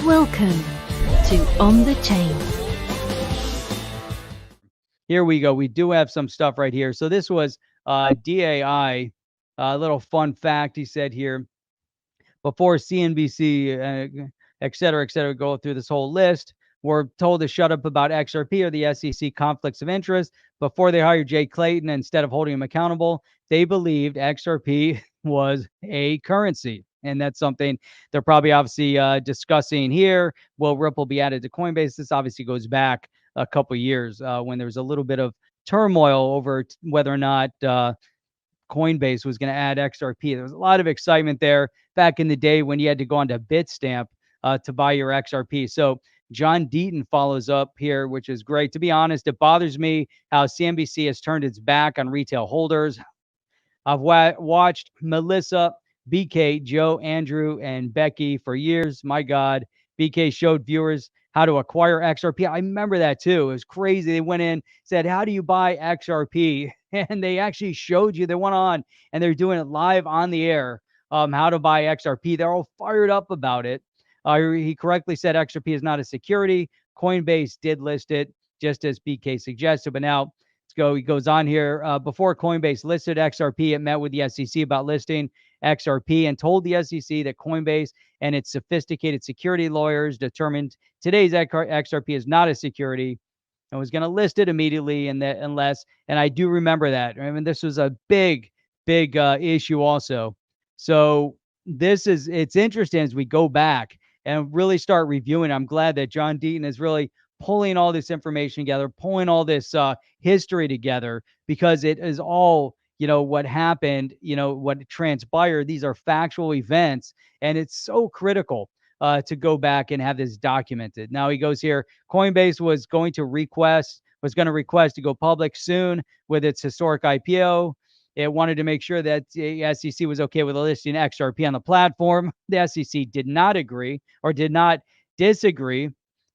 Welcome to On the Chain. Here we go. We do have some stuff right here. So this was DAI. A little fun fact he said here before CNBC, et cetera, go through this whole list. We're told to shut up about XRP or the SEC conflicts of interest. Before they hired Jay Clayton, instead of holding him accountable, they believed XRP was a currency. And that's something they're probably obviously discussing here. Will Ripple be added to Coinbase? This obviously goes back a couple years when there was a little bit of turmoil over whether or not Coinbase was going to add XRP. There was a lot of excitement there back in the day when you had to go onto Bitstamp to buy your XRP. So John Deaton follows up here, which is great. To be honest, it bothers me how CNBC has turned its back on retail holders. I've watched Melissa, BK, Joe, Andrew, and Becky for years. My God, BK showed viewers how to acquire XRP. I remember that too. It was crazy. They went in, said, "How do you buy XRP?" And they actually showed you. They went on and they're doing it live on the air. How to buy XRP. They're all fired up about it. He correctly said XRP is not a security. Coinbase did list it, just as BK suggested. But now he goes on here. Before Coinbase listed XRP, it met with the SEC about listing XRP and told the SEC that Coinbase and its sophisticated security lawyers determined today's XRP is not a security and was going to list it immediately. And I do remember that. I mean, this was a big issue also. So it's interesting as we go back and really start reviewing. I'm glad that John Deaton is really pulling all this information together, pulling all this history together, because it is all, what happened, what transpired. These are factual events, and it's so critical to go back and have this documented. Now he goes here, Coinbase was going to request to go public soon with its historic IPO. It wanted to make sure that the SEC was okay with listing XRP on the platform. The SEC did not agree or did not disagree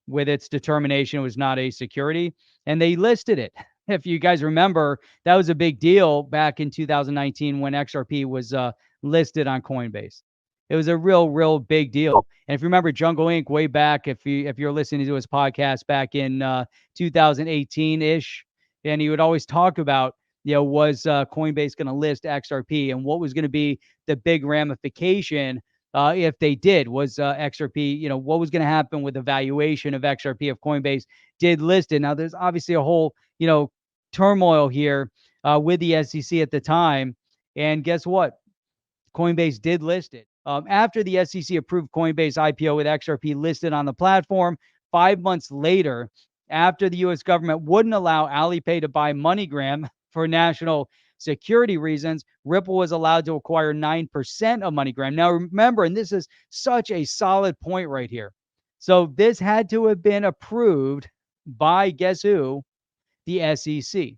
with its determination it was not a security, and they listed it. If you guys remember, that was a big deal back in 2019 when XRP was listed on Coinbase. It was a real big deal. And if you remember Jungle Inc. way back, if you're listening to his podcast back in 2018-ish, and he would always talk about, was Coinbase going to list XRP and what was going to be the big ramification if they did. Was XRP, what was going to happen with the valuation of XRP if Coinbase did list it? Now, there's obviously a whole, turmoil here with the SEC at the time. And guess what? Coinbase did list it. After the SEC approved Coinbase IPO with XRP listed on the platform, 5 months later, after the U.S. government wouldn't allow Alipay to buy MoneyGram for national security reasons, Ripple was allowed to acquire 9% of MoneyGram. Now, remember, and this is such a solid point right here. So this had to have been approved by, guess who? The SEC.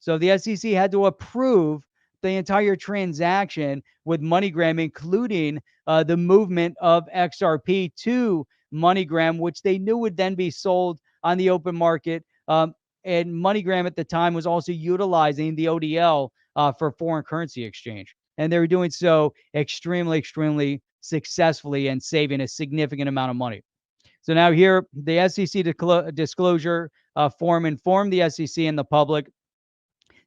So the SEC had to approve the entire transaction with MoneyGram, including the movement of XRP to MoneyGram, which they knew would then be sold on the open market. And MoneyGram at the time was also utilizing the ODL for foreign currency exchange. And they were doing so extremely successfully and saving a significant amount of money. So now here, the SEC disclosure form informed the SEC and the public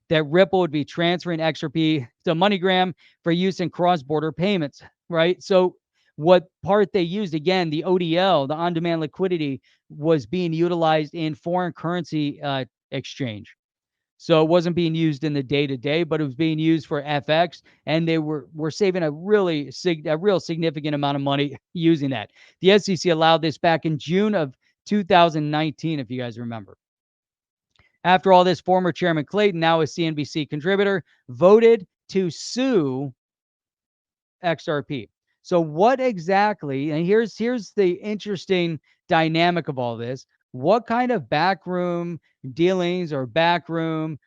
that Ripple would be transferring XRP to MoneyGram for use in cross-border payments, right? So what part they used, again, the ODL, the on-demand liquidity, was being utilized in foreign currency exchange. So it wasn't being used in the day-to-day, but it was being used for FX, and they were saving a real significant amount of money using that. The SEC allowed this back in June of 2019, if you guys remember. After all this, former Chairman Clayton, now a CNBC contributor, voted to sue XRP. So what exactly, and here's the interesting dynamic of all this, what kind of backroom dealings or backroom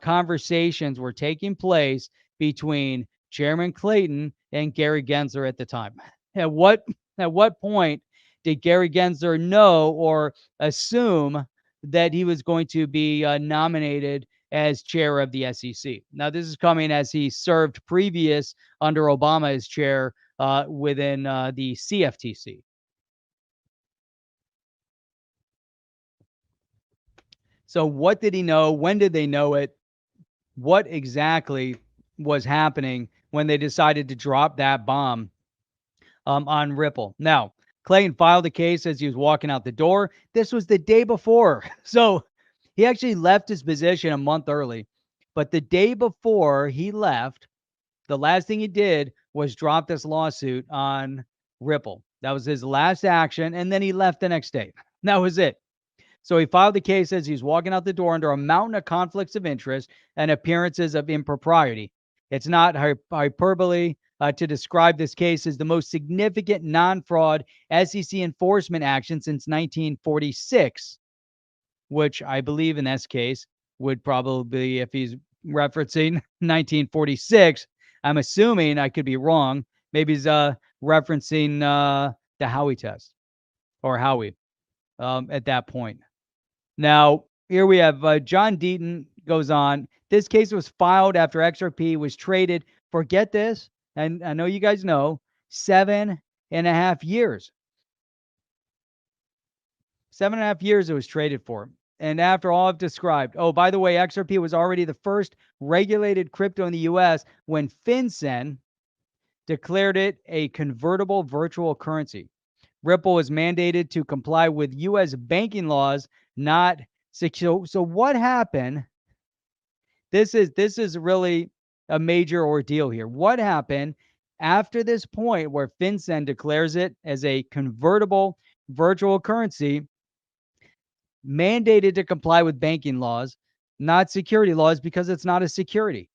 conversations were taking place between Chairman Clayton and Gary Gensler at the time? At what point did Gary Gensler know or assume that he was going to be nominated as chair of the SEC? Now, this is coming as he served previous under Obama as chair within the CFTC. So what did he know? When did they know it? What exactly was happening when they decided to drop that bomb on Ripple? Now, Clayton filed the case as he was walking out the door. This was the day before. So he actually left his position a month early. But the day before he left, the last thing he did was drop this lawsuit on Ripple. That was his last action. And then he left the next day. That was it. So he filed the case as he's walking out the door under a mountain of conflicts of interest and appearances of impropriety. It's not hyperbole to describe this case as the most significant non fraud SEC enforcement action since 1946, which I believe in this case would probably be, if he's referencing 1946, I'm assuming, I could be wrong. Maybe he's referencing the Howey test or Howey at that point. Now, here we have John Deaton goes on. This case was filed after XRP was traded for, get this, and I know you guys know, 7.5 years. 7.5 years it was traded for. And after all I've described, oh, by the way, XRP was already the first regulated crypto in the US when FinCEN declared it a convertible virtual currency. Ripple was mandated to comply with US banking laws, not secure. So what happened? This is really a major ordeal here. What happened after this point where FinCEN declares it as a convertible virtual currency, mandated to comply with banking laws, not security laws, because it's not a security.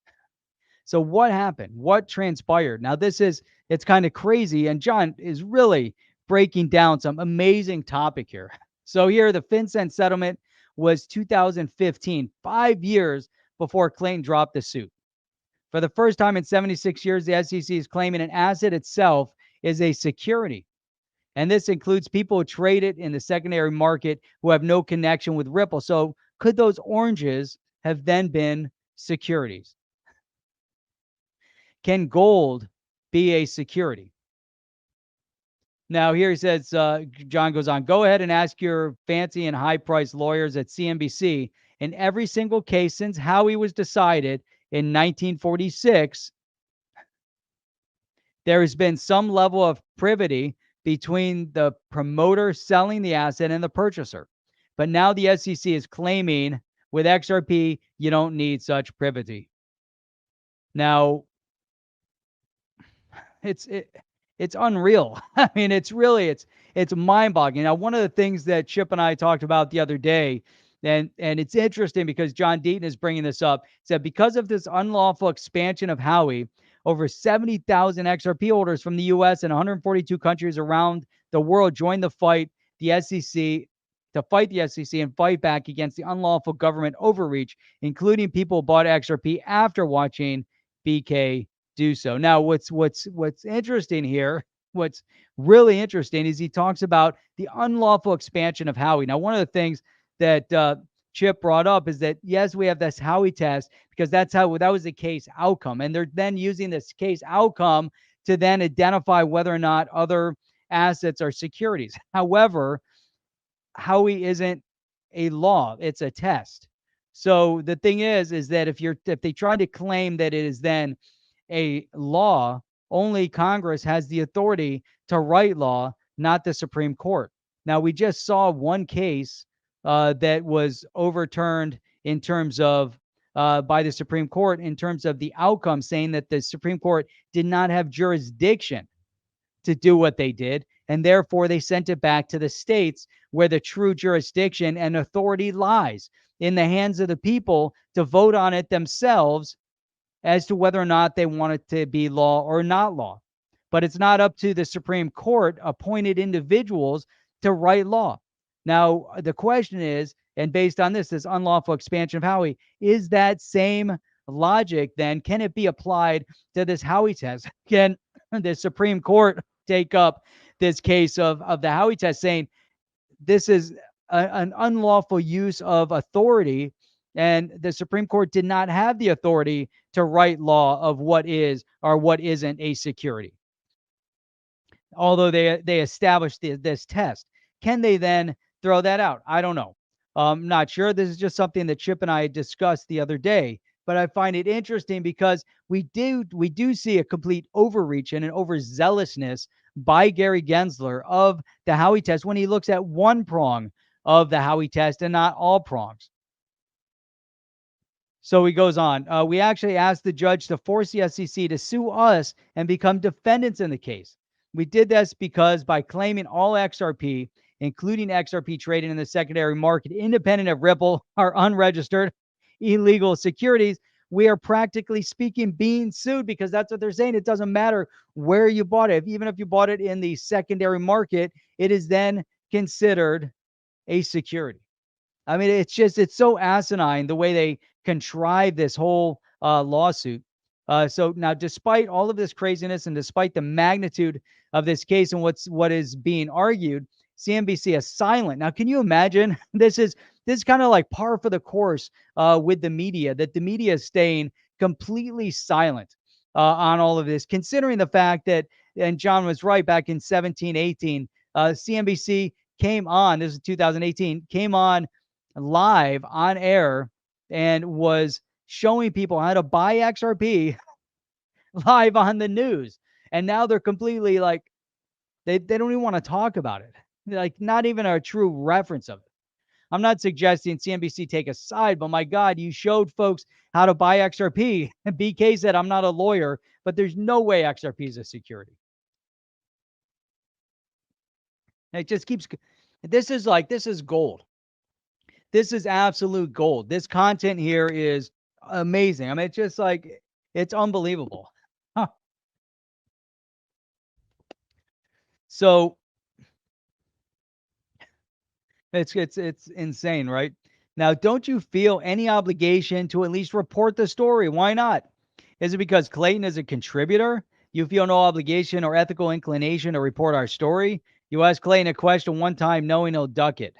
So what happened? What transpired? Now it's kind of crazy, and John is really breaking down some amazing topic here. So here, the FinCEN settlement was 2015, 5 years before Clayton dropped the suit. For the first time in 76 years, the SEC is claiming an asset itself is a security. And this includes people who trade it in the secondary market who have no connection with Ripple. So could those oranges have then been securities? Can gold be a security? Now, here he says, John goes on, go ahead and ask your fancy and high-priced lawyers at CNBC. In every single case since Howey was decided in 1946, there has been some level of privity between the promoter selling the asset and the purchaser. But now the SEC is claiming with XRP, you don't need such privity. Now, it's unreal. I mean, it's mind-boggling. Now, one of the things that Chip and I talked about the other day, and it's interesting because John Deaton is bringing this up, said because of this unlawful expansion of Howey, over 70,000 XRP holders from the U.S. and 142 countries around the world joined the fight, the SEC, to fight the SEC and fight back against the unlawful government overreach, including people who bought XRP after watching BK do so. Now, what's interesting here, what's really interesting is he talks about the unlawful expansion of Howey. Now, one of the things that Chip brought up is that, yes, we have this Howey test because that was the case outcome. And they're then using this case outcome to then identify whether or not other assets are securities. However, Howey isn't a law, it's a test. So the thing is that if they try to claim that it is then a law, only Congress has the authority to write law, not the Supreme Court. Now, we just saw one case that was overturned in terms of by the Supreme Court in terms of the outcome, saying that the Supreme Court did not have jurisdiction to do what they did, and therefore they sent it back to the states where the true jurisdiction and authority lies in the hands of the people to vote on it themselves as to whether or not they want it to be law or not law. But it's not up to the Supreme Court appointed individuals to write law. Now, the question is, and based on this unlawful expansion of Howey, is that same logic then, can it be applied to this Howey test? Can the Supreme Court take up this case of the Howey test, saying this is an unlawful use of authority, and the Supreme Court did not have the authority to write law of what is or what isn't a security, although they established this test? Can they then throw that out? I don't know. Not sure. This is just something that Chip and I discussed the other day, but I find it interesting because we do see a complete overreach and an overzealousness by Gary Gensler of the Howey test when he looks at one prong of the Howey test and not all prongs. So he goes on. We actually asked the judge to force the SEC to sue us and become defendants in the case. We did this because by claiming all XRP, including XRP trading in the secondary market, independent of Ripple, are unregistered illegal securities, we are practically speaking being sued because that's what they're saying. It doesn't matter where you bought it. Even if you bought it in the secondary market, it is then considered a security. I mean, it's so asinine the way they contrive this whole lawsuit. So now, despite all of this craziness and despite the magnitude of this case and what is being argued, CNBC is silent. Now, can you imagine? This is kind of like par for the course with the media, that the media is staying completely silent on all of this, considering the fact that, and John was right, back in 17, 18, CNBC came on, this is 2018, came on live on air and was showing people how to buy XRP live on the news. And now they're completely like, they don't even want to talk about it. Like, not even a true reference of it. I'm not suggesting CNBC take a side, but my God, you showed folks how to buy XRP. And BK said, I'm not a lawyer, but there's no way XRP is a security. It just keeps, this is gold. This is absolute gold. This content here is amazing. I mean, it's just like, it's unbelievable. Huh. So it's insane, right? Now, don't you feel any obligation to at least report the story? Why not? Is it because Clayton is a contributor? You feel no obligation or ethical inclination to report our story? You ask Clayton a question one time knowing he'll duck it.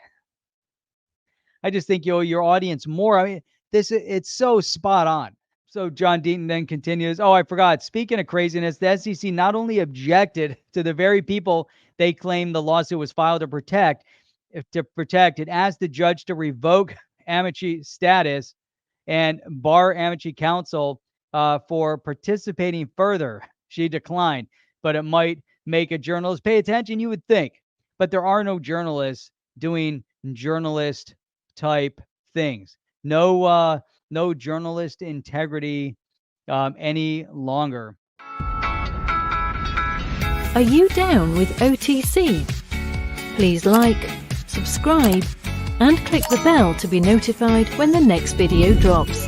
I just think you owe your audience more. I mean, it's so spot on. So John Deaton then continues, oh, I forgot. Speaking of craziness, the SEC not only objected to the very people they claim the lawsuit was filed to protect, it asked the judge to revoke Amici status and bar Amici counsel for participating further. She declined, but it might make a journalist pay attention, you would think. But there are no journalists doing journalist type things. No journalist integrity any longer. Are you down with OTC? Please like, subscribe, and click the bell to be notified when the next video drops.